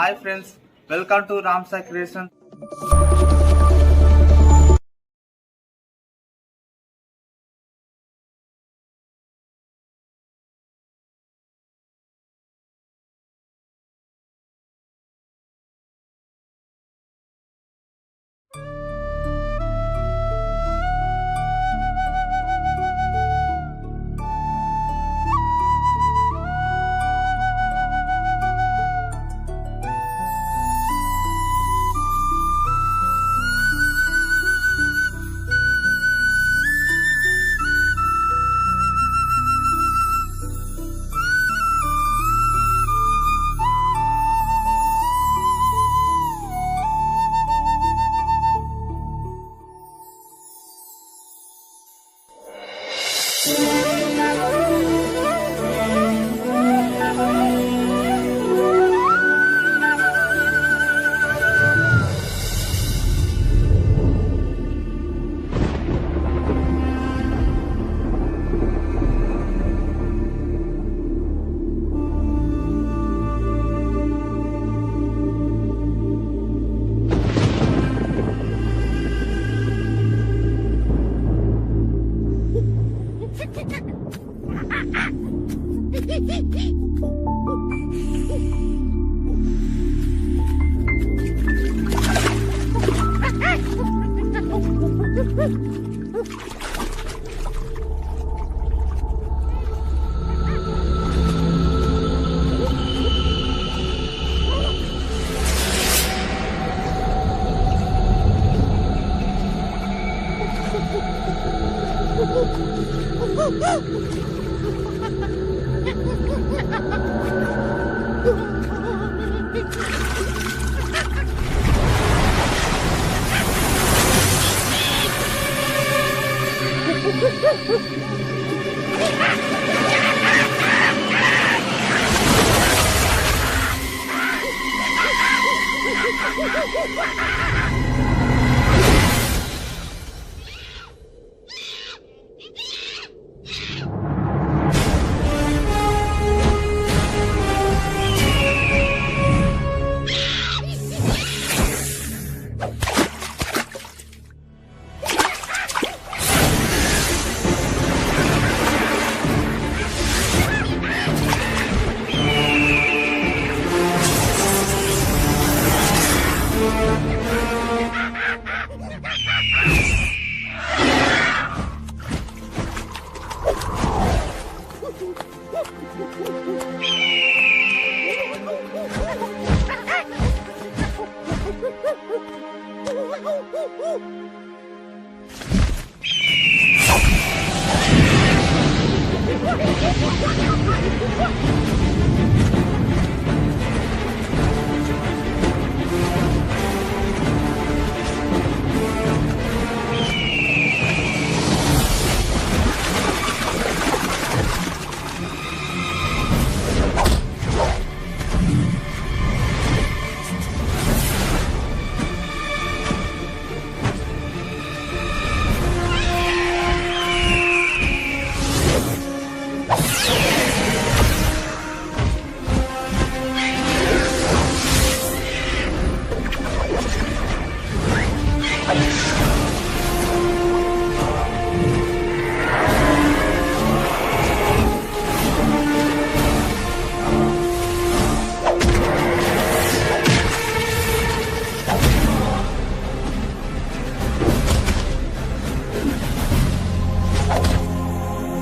Hi friends, welcome to Ramsai Creation.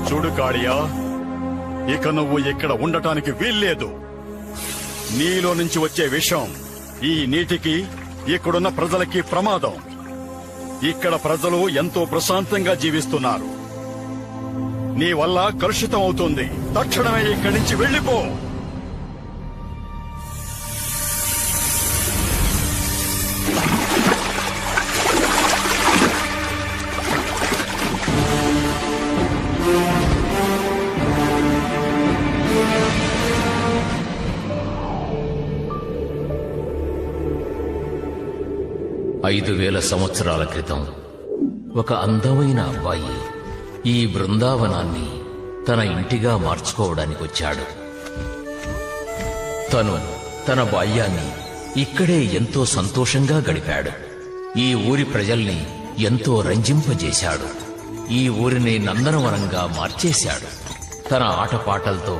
చూడు కాళియా, ఇక నువ్వు ఇక్కడ ఉండటానికి వీల్లేదు. నీలో నుంచి వచ్చే విషం ఈ నీటికి, ఇక్కడున్న ప్రజలకి ప్రమాదం. ఇక్కడ ప్రజలు ఎంతో ప్రశాంతంగా జీవిస్తున్నారు. నీ వల్ల కలుషితం అవుతుంది. తక్షణమే ఇక్కడి నుంచి వెళ్లిపో. ఐదు 5000 సంవత్సరాల క్రితం ఒక అందమైన అబ్బాయి ఈ బృందావనాన్ని తన ఇంటిగా మార్చుకోవడానికి వచ్చాడు. తను తన బాల్యాన్ని ఇక్కడే ఎంతో సంతోషంగా గడిపాడు. ఈ ఊరి ప్రజల్ని ఎంతో రంజింపజేశాడు. ఈ ఊరిని నందనవనంగా మార్చేశాడు. తన ఆటపాటలతో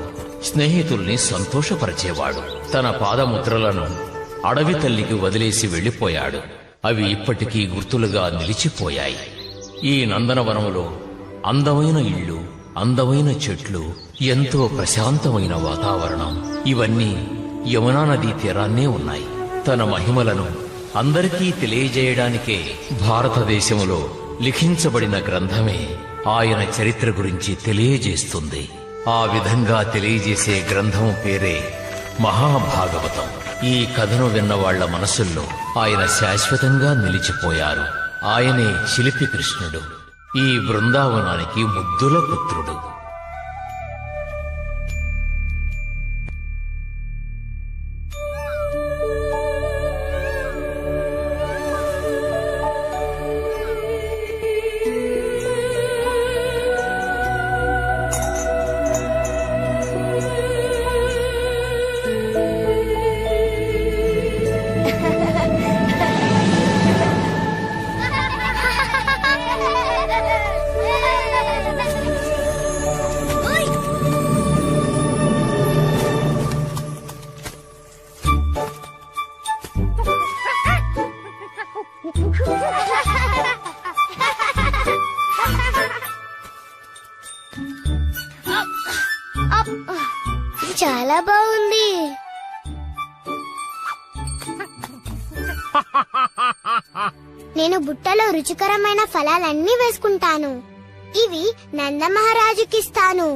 స్నేహితుల్ని సంతోషపరిచేవాడు. తన పాదముద్రలను అడవి తల్లికి వదిలేసి వెళ్లిపోయాడు. అవి ఇప్పటికీ గుర్తులుగా నిలిచిపోయాయి. ఈ నందనవనంలో అందమైన ఇళ్ళు, అందమైన చెట్లు, ఎంతో ప్రశాంతమైన వాతావరణం, ఇవన్నీ యమునా నదీ తీరాన్నే ఉన్నాయి. తన మహిమలను అందరికీ తెలియజేయడానికే భారతదేశంలో లిఖించబడిన గ్రంథమే ఆయన చరిత్ర గురించి తెలియజేస్తుంది. ఆ విధంగా తెలియజేసే గ్రంథం పేరే మహాభాగవతం. ఈ కథను విన్న వాళ్ల మనసుల్లో ఆయన శాశ్వతంగా నిలిచిపోయారు. ఆయనే శిల్పి కృష్ణుడు, ఈ బృందావనానికి ముద్దుల పుత్రుడు. చాలా బాగుంది. నేను బుట్టలో రుచికరమైన ఫలాలన్నీ వేసుకుంటాను. ఇవి నందమహారాజుకిస్తాను.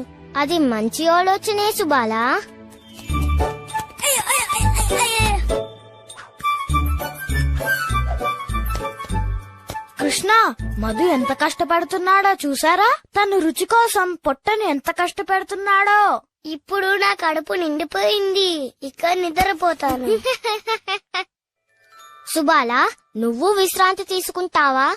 అది మంచి ఆలోచనే సుబాలా. కృష్ణ, మధు ఎంత కష్టపడుతున్నాడో చూసారా? తను రుచి కోసం పొట్టని ఎంత కష్టపెడుతున్నాడో. ఇప్పుడు నా కడుపు నిండిపోయింది. ఇక నిద్రపోతాను. సుబాలా, నువ్వు విశ్రాంతి తీసుకుంటావా?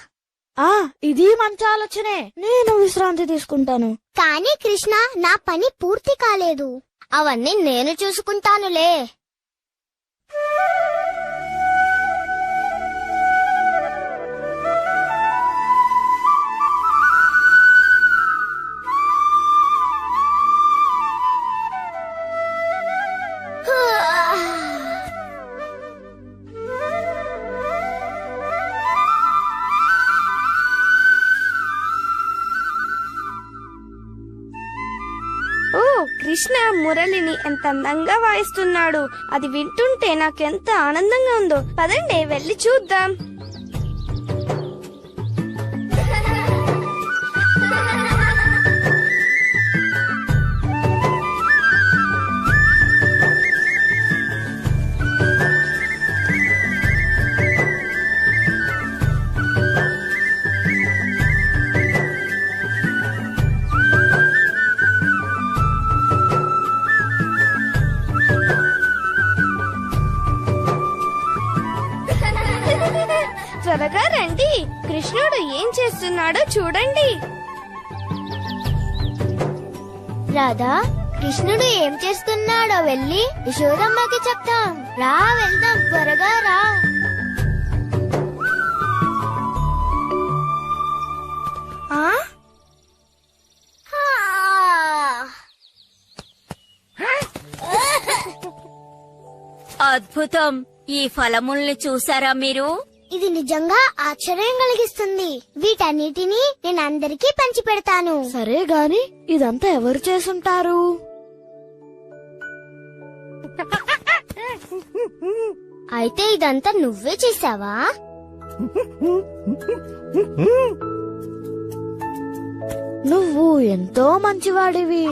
ఇది మంచి ఆలోచనే. నేను విశ్రాంతి తీసుకుంటాను. కానీ కృష్ణ, నా పని పూర్తి కాలేదు. అవన్నీ నేను చూసుకుంటానులే. కృష్ణ మురళిని ఎంత అందంగా వాయిస్తున్నాడు. అది వింటుంటే నాకెంత ఆనందంగా ఉందో. పదండి వెళ్ళి చూద్దాం. త్వరగా రండి, కృష్ణుడు ఏం చేస్తున్నాడో చూడండి. రాధా, కృష్ణుడు ఏం చేస్తున్నాడో వెళ్ళి యశోదమ్మకి చెప్తాం. రా వెళ్దాం, త్వరగా రా. అద్భుతం! ఈ ఫలముల్ని చూసారా మీరు? ఇది నిజంగా ఆశ్చర్యం కలిగిస్తుంది. వీటన్నిటినీ నేను అందరికీ పంచి పెడతాను. సరే గాని ఇదంతా ఎవరు చేసుంటారు? అయితే ఇదంతా నువ్వే చేసావా? నువ్వు ఎంతో మంచివాడివి.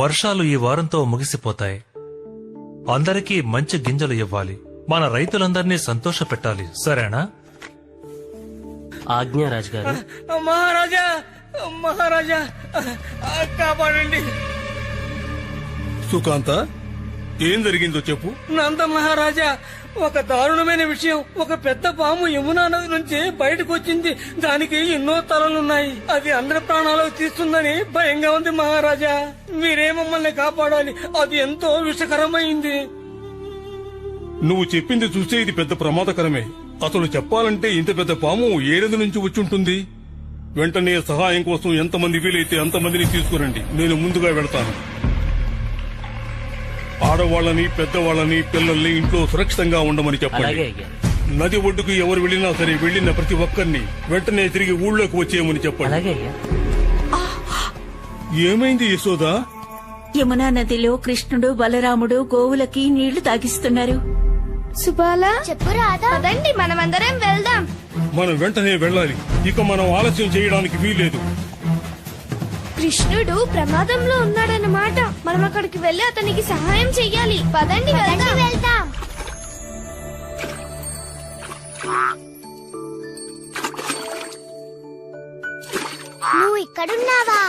వర్షాలు ఈ వారంతో ముగిసిపోతాయి. అందరికీ మంచి గింజలు ఇవ్వాలి. మన రైతులందరినీ సంతోష పెట్టాలి. సరేనా? ఆజ్ఞ రాజుగారు. మహారాజా, మహారాజా, కాపాడండి. సుకాంత, ఏం జరిగిందో చెప్పు. నంద మహారాజా, ఒక దారుణమైన విషయం. ఒక పెద్ద పాము యమునా నది నుంచి బయటకు వచ్చింది. దానికి ఎన్నో తలలున్నాయి. అది అందరి ప్రాణాలు తీస్తుందని భయంగా ఉంది మహారాజా. మీరే మమ్మల్ని కాపాడాలి. అది ఎంతో విషకరమైంది. నువ్వు చెప్పింది చూస్తే ఇది పెద్ద ప్రమాదకరమే. అసలు చెప్పాలంటే ఇంత పెద్ద పాము ఏరేది నుంచి వచ్చుంటుంది. వెంటనే సహాయం కోసం ఎంతమంది వీలైతే అంతమందిని తీసుకురండి. నేను ముందుగా వెళతాను. ఆడవాళ్ళని, పెద్దవాళ్ళని, పిల్లల్ని ఇంట్లో సురక్షితంగా ఉండమని చెప్పండి. నది ఒడ్డుకు ఎవరు వెళ్లినా సరే వెళ్లిన ప్రతి ఒక్కరిని వెంటనే తిరిగి ఊళ్ళోకి వచ్చేయమని చెప్పండి. ఏమైంది యశోదా? యమునా నదిలో కృష్ణుడు బలరాముడు గోవులకి నీళ్లు తాగిస్తున్నారు. సుబాలా, చెప్పు రాధా. పదండి మనమందరం వెళ్దాం. మనం వెంటనే వెళ్ళాలి. ఇక మనం ఆలస్యం చేయడానికి వీల్లేదు. కృష్ణుడు ప్రమాదంలో ఉన్నాడన్నమాట. మనం అక్కడికి వెళ్లి అతనికి సహాయం చెయ్యాలి. పదండి వెళ్దాం. నువ్వు ఇక్కడున్నావా?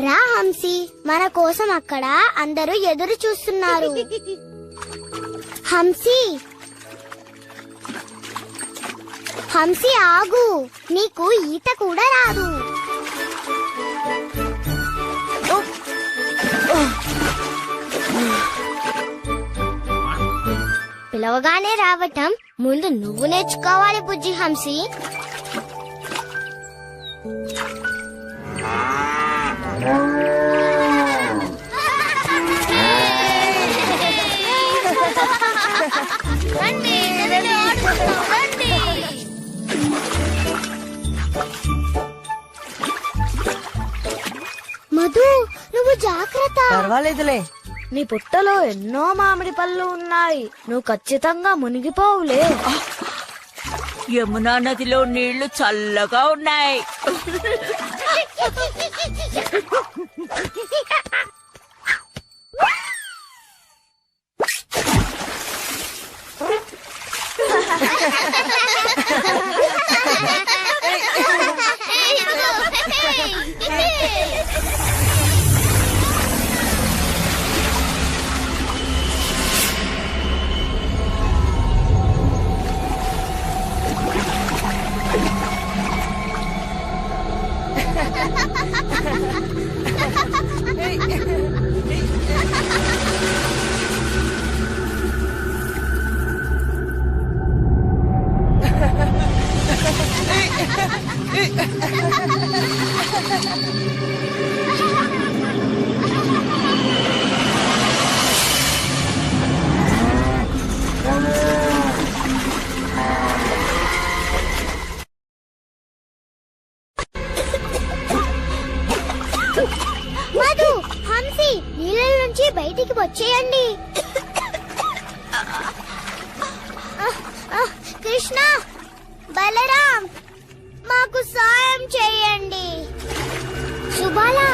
రా హంసి, మన కోసం అక్కడ అందరూ ఎదురు చూస్తున్నారు. హంసి, హంసి ఆగు, నీకు ఈత కూడా రాదు. పిలవగానే రావటం ముందు నువ్వు నేర్చుకోవాలి బుజ్జి హంసి. మధు, నువ్వు జాగ్రత్త. పర్వాలేదులే. నీ పుట్టలో ఎన్నో మామిడి పళ్ళు ఉన్నాయి. నువ్వు ఖచ్చితంగా మునిగిపోవులే. యమునా నదిలో నీళ్లు చల్లగా ఉన్నాయి. మధు, హంసి, నీళ్ళ నుంచి బయటికి వచ్చేయండి. కృష్ణ, బలరాం, మాకు సాయం చేయండి. సుబాలా,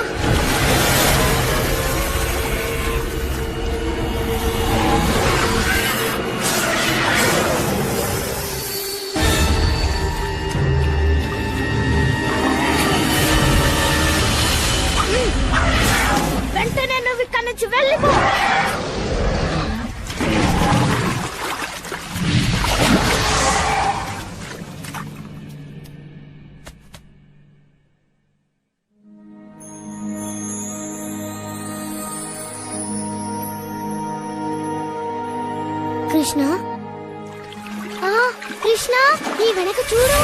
వెంటనే నువ్వు ఇక్కడి నుంచి వెళ్ళిపో. కృష్ణ, కృష్ణ, నీ వెనక చూడు.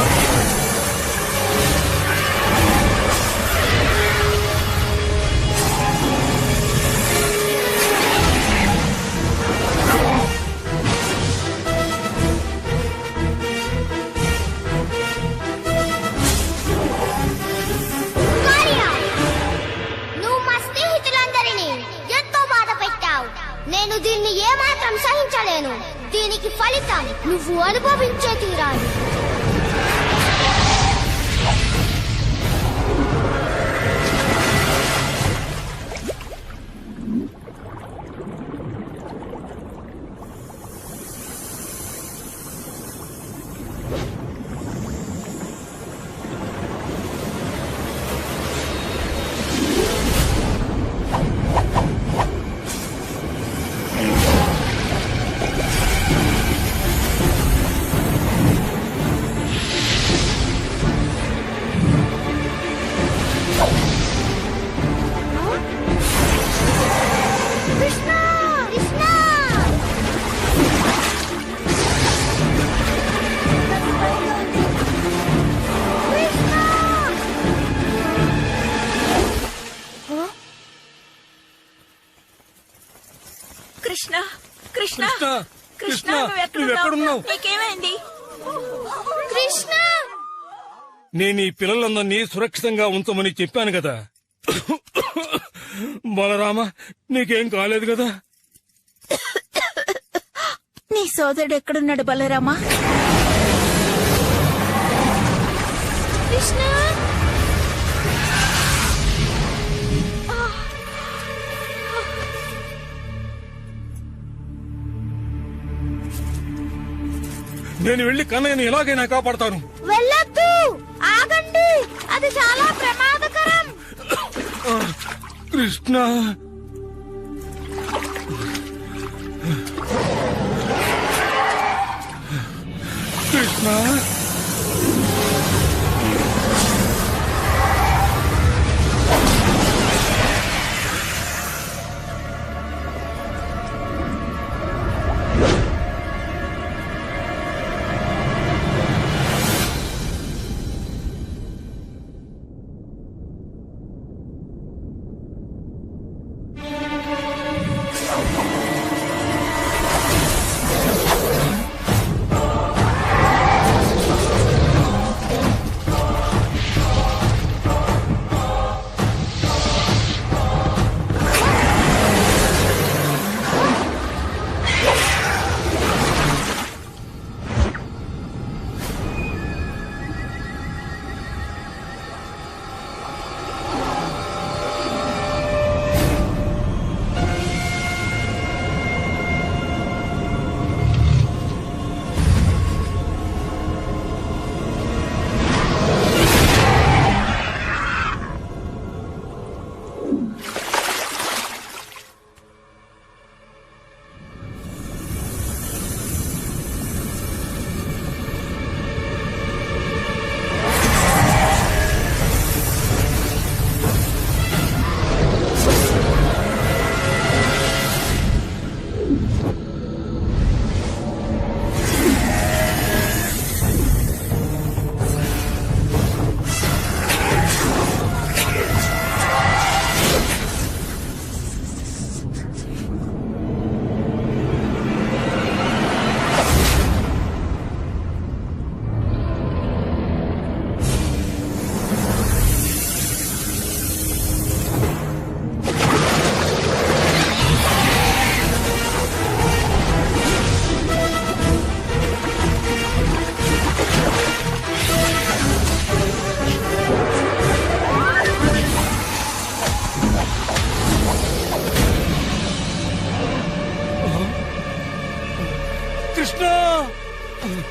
నువ్వు మా స్నేహితులందరినీ ఎంతో బాధ పెట్టావు. నేను దీన్ని ఏమాత్రం సహించలేను. దీనికి ఫలితం నువ్వు అనుభవించే తీరాలి. కృష్ణ కృష్ణ కృష్ణ నువ్వెక్కడున్నావు? నీకేమైంది? కృష్ణ నేను ఈ పిల్లలందరినీ సురక్షితంగా ఉంచమని చెప్పాను కదా. బలరామ, నీకేం కాలేదు కదా? నీ సోదరుడు ఎక్కడున్నాడు బలరామా? కృష్ణ నేను వెళ్లి కన్నయ్యని ఎలాగైనా కాపాడతాను. వెళ్ళొద్దు, ఆగండి, అది చాలా ప్రమాదకరం. కృష్ణ కృష్ణ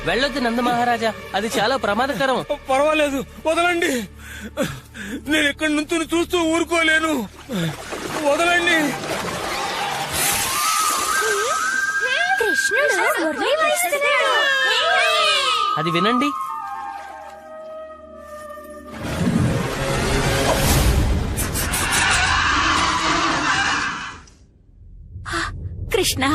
వెళ్ళొద్దు నంద మహారాజా, అది చాలా ప్రమాదకరం. పర్వాలేదు, వదలండి. నేను ఇక్కడి నుంచి చూస్తూ ఊరుకోలేను. వదలండి. కృష్ణుడు మురళి వాయిస్తున్నాడు. అది వినండి. కృష్ణ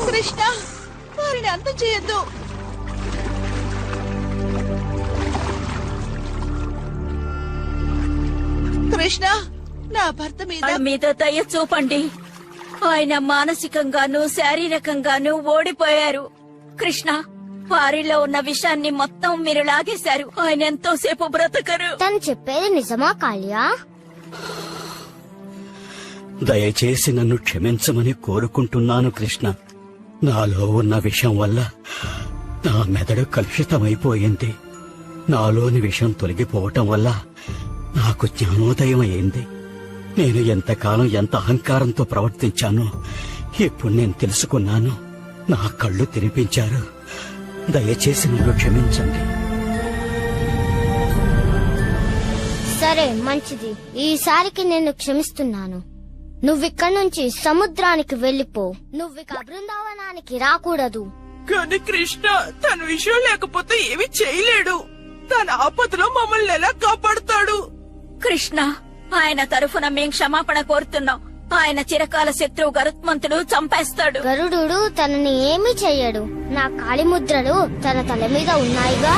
కృష్ణ, వారిని అంతం చేయొద్దు. కృష్ణ, నా భర్త మీద దయ చూపండి. ఆయన మానసికంగాను శారీరకంగాను ఓడిపోయారు. కృష్ణ, వారిలో ఉన్న విషయాన్ని మొత్తం మీరు లాగేశారు. ఆయన ఎంతోసేపు బ్రతకరు. తను చెప్పేది నిజమా కాళియా? దయచేసి నన్ను క్షమించమని కోరుకుంటున్నాను కృష్ణ. నాలో ఉన్న విషం వల్ల నా మెదడు కలుషితమైపోయింది. నాలోని విషం తొలగిపోవటం వల్ల నాకు జ్ఞానోదయం అయింది. నేను ఎంతకాలం ఎంత అహంకారంతో ప్రవర్తించానో ఇప్పుడు నేను తెలుసుకున్నాను. నా కళ్ళు తెరిపించారు. దయచేసి నన్ను క్షమించండి. సరే, మంచిది. ఈసారికి నేను క్షమిస్తున్నాను. నువ్విక్కడి నుంచి సముద్రానికి వెళ్ళిపో. నువ్విక బృందావనానికి రాకూడదు. కానీ కృష్ణ తన విషయం లేకపోతే ఏమి చేయలేడు. తన ఆపదలో మమ్మల్ని ఎలా కాపాడుతాడు? కృష్ణ, ఆయన తరఫున మేం క్షమాపణ కోరుతున్నాం. ఆయన చిరకాల శత్రువు గరుత్మంతుడు చంపేస్తాడు. గరుడు తనని ఏమీ చెయ్యడు. నా కాళిముద్రలు తన తల మీద ఉన్నాయిగా.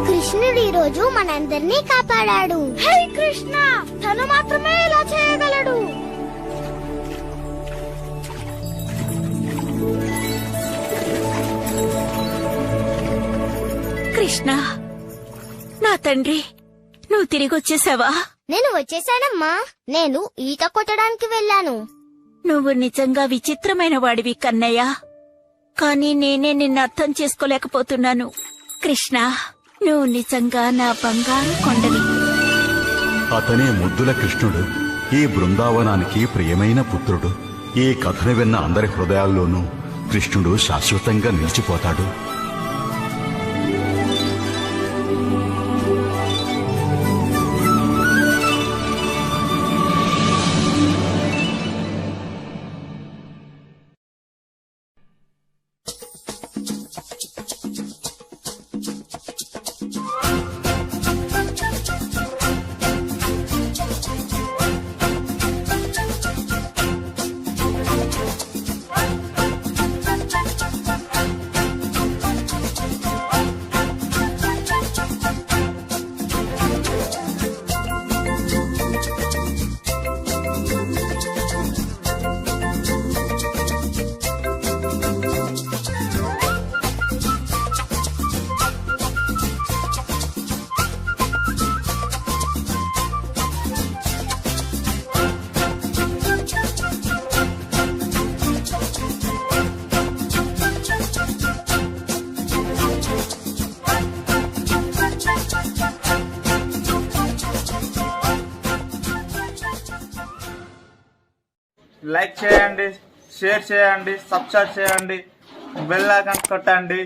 కృష్ణుడు ఈ రోజు మనందరినీ కాపాడాడు. హే కృష్ణ, తను మాత్రమే ఇలా చేయగలడు. కృష్ణ, నా తండ్రి, నువ్వు తిరిగొచ్చేసావా? నేను వచ్చేసానమ్మా. నేను ఈత కొట్టడానికి వెళ్ళాను. నువ్వు నిజంగా విచిత్రమైన వాడివి కన్నయ్య. కానీ నేనే నిన్ను అర్థం చేసుకోలేకపోతున్నాను. కృష్ణ, నువ్వు నిజంగా నా బంగారు కొండవి. అతనే ముద్దుల కృష్ణుడు, ఈ బృందావనానికి ప్రియమైన పుత్రుడు. ఈ కథను విన్న అందరి హృదయాల్లోనూ కృష్ణుడు శాశ్వతంగా నిలిచిపోతాడు. లైక్ చేయండి, షేర్ చేయండి, సబ్స్క్రైబ్ చేయండి, బెల్ ఐకాన్ కొట్టండి.